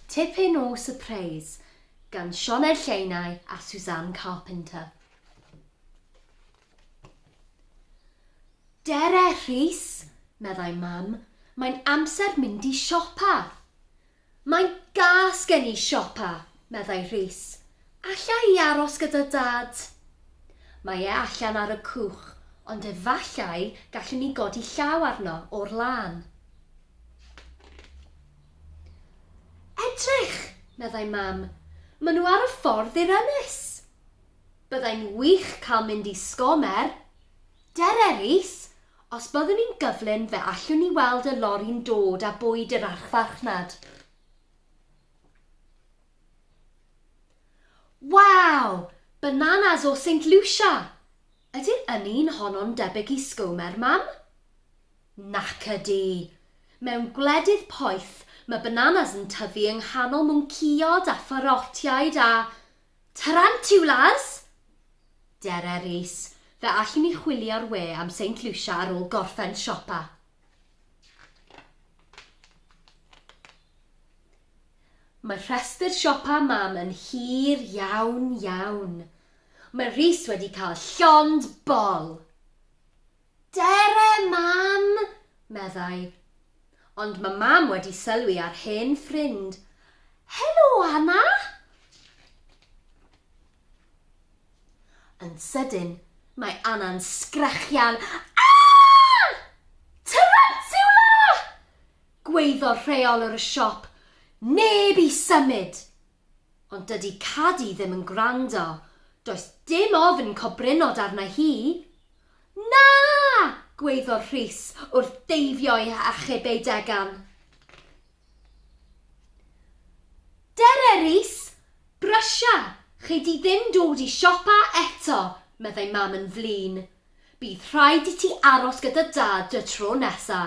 Tipyn o Sypreis gan Sioned Lleinau a Suzanne Carpenter. Dere Rhys, meddai mam, mae'n amser mynd i siopa. Mae'n gas gen i siopa, meddai Rhys. Alla i aros gyda dad. Mae e allan ar y cwch, ond efallai gallwn ni godi llaw arno o'r lan. Edrych, meddai mam, maen nhw ar y ffordd i'r ynys. Byddai'n wych cael mynd i sgomer. Dere Rhys, os byddwn ni'n gyflym fe allwn ni weld y lori'n dod a bwyd yr archfarchnad. Waw, bananas o St Lucia. Ydy'r ynni'n honno'n debyg i sgomer, mam? Nac ydi. Mewn gwledydd poeth, mae bananas yn tyfu yng nghanol mwnciod a pharotiaid a tarantulas. Dere Rhys, fe allwn ni chwilio'r we am St Lucia ar ôl gorffen siopa. Mae rhestr siopa mam yn hir iawn iawn. Mae Rhys wedi cael llond bol. Dere mam, meddai. Ond mae mam wedi sylwi ar hen ffrind. Helo, Anna! Yn sydyn, mae Anna'n sgrechian. Aaaa! Tarantula! Gweiddodd rheolwr y siop. Neb i symud. Ond dydy Cadi ddim yn gwrando. Does dim ofn cobrinod arna hi. Na! Gweiddodd Rhys wrth deifio'i achub ei degan. Dere Rhys, brysia, chei di ddim dod i siopa eto, meddai mam yn flin. Bydd rhaid i ti aros gyda dad y tro nesa.